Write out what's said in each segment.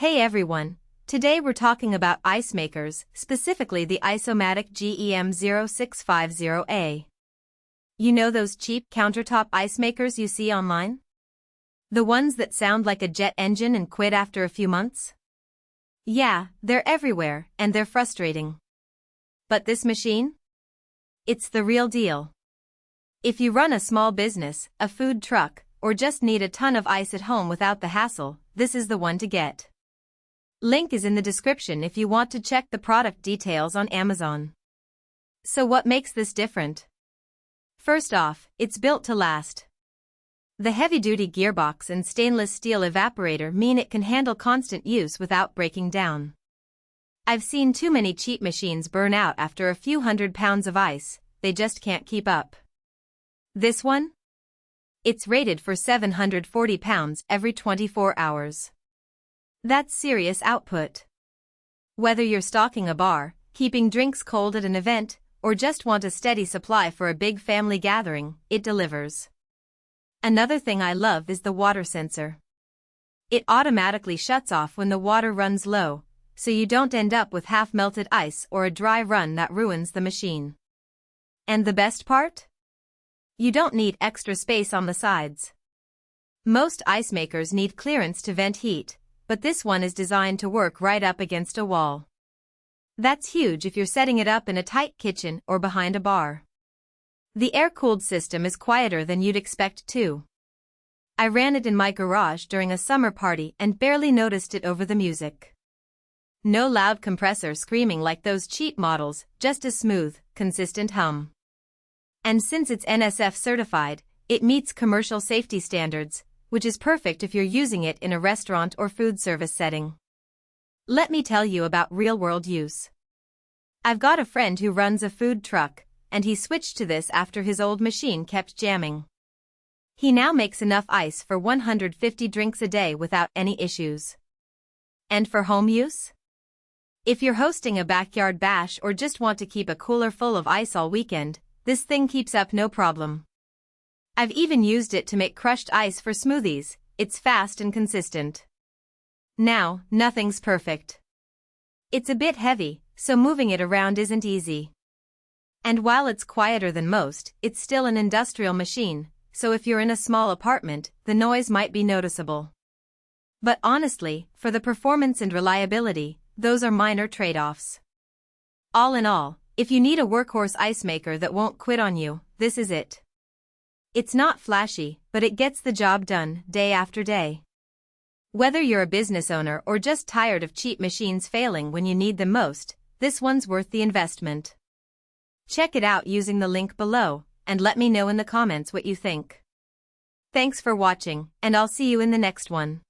Hey everyone, today we're talking about ice makers, specifically the Ice-O-Matic GEM0650A. You know those cheap countertop ice makers you see online? The ones that sound like a jet engine and quit after a few months? Yeah, they're everywhere, and they're frustrating. But this machine? It's the real deal. If you run a small business, a food truck, or just need a ton of ice at home without the hassle, this is the one to get. Link is in the description if you want to check the product details on Amazon. So what makes this different? First off, it's built to last. The heavy-duty gearbox and stainless steel evaporator mean it can handle constant use without breaking down. I've seen too many cheap machines burn out after a few hundred pounds of ice, they just can't keep up. This one? It's rated for 740 pounds every 24 hours. That's serious output. Whether you're stocking a bar, keeping drinks cold at an event, or just want a steady supply for a big family gathering, it delivers. Another thing I love is the water sensor. It automatically shuts off when the water runs low, so you don't end up with half-melted ice or a dry run that ruins the machine. And the best part? You don't need extra space on the sides. Most ice makers need clearance to vent heat, but this one is designed to work right up against a wall. That's huge if you're setting it up in a tight kitchen or behind a bar. The air-cooled system is quieter than you'd expect too. I ran it in my garage during a summer party and barely noticed it over the music. No loud compressor screaming like those cheap models, just a smooth, consistent hum. And since it's NSF certified, it meets commercial safety standards, which is perfect if you're using it in a restaurant or food service setting. Let me tell you about real-world use. I've got a friend who runs a food truck, and he switched to this after his old machine kept jamming. He now makes enough ice for 150 drinks a day without any issues. And for home use? If you're hosting a backyard bash or just want to keep a cooler full of ice all weekend, this thing keeps up no problem. I've even used it to make crushed ice for smoothies, it's fast and consistent. Now, nothing's perfect. It's a bit heavy, so moving it around isn't easy. And while it's quieter than most, it's still an industrial machine, so if you're in a small apartment, the noise might be noticeable. But honestly, for the performance and reliability, those are minor trade-offs. All in all, if you need a workhorse ice maker that won't quit on you, this is it. It's not flashy, but it gets the job done, day after day. Whether you're a business owner or just tired of cheap machines failing when you need them most, this one's worth the investment. Check it out using the link below, and let me know in the comments what you think. Thanks for watching, and I'll see you in the next one.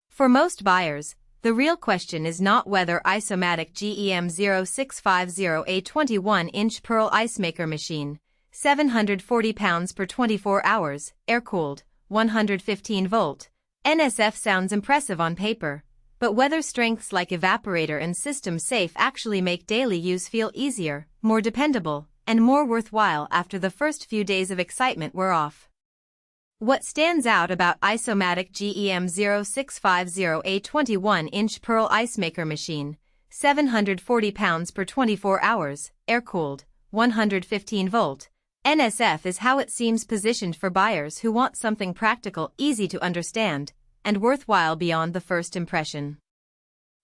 For most buyers, the real question is not whether Ice-O-Matic GEM0650A 21-inch Pearl ice maker machine, 740 pounds per 24 hours, air-cooled, 115-volt. NSF sounds impressive on paper, but whether strengths like evaporator and system safe actually make daily use feel easier, more dependable, and more worthwhile after the first few days of excitement wear off. What stands out about Ice-O-Matic GEM0650A 21-inch Pearl ice maker machine, 740 pounds per 24 hours, air-cooled, 115-volt, NSF is how it seems positioned for buyers who want something practical, easy to understand, and worthwhile beyond the first impression.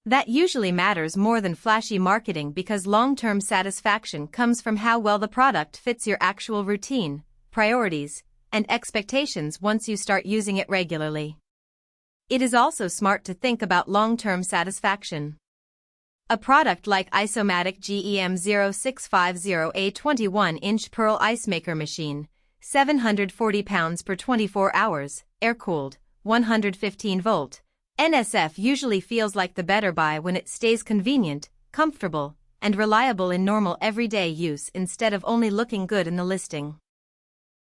That usually matters more than flashy marketing because long-term satisfaction comes from how well the product fits your actual routine, priorities, and expectations once you start using it regularly. It is also smart to think about long-term satisfaction. A product like Ice-O-Matic GEM0650A 21-inch Pearl ice maker machine, 740 pounds per 24 hours, air-cooled, 115-volt, NSF usually feels like the better buy when it stays convenient, comfortable, and reliable in normal everyday use instead of only looking good in the listing.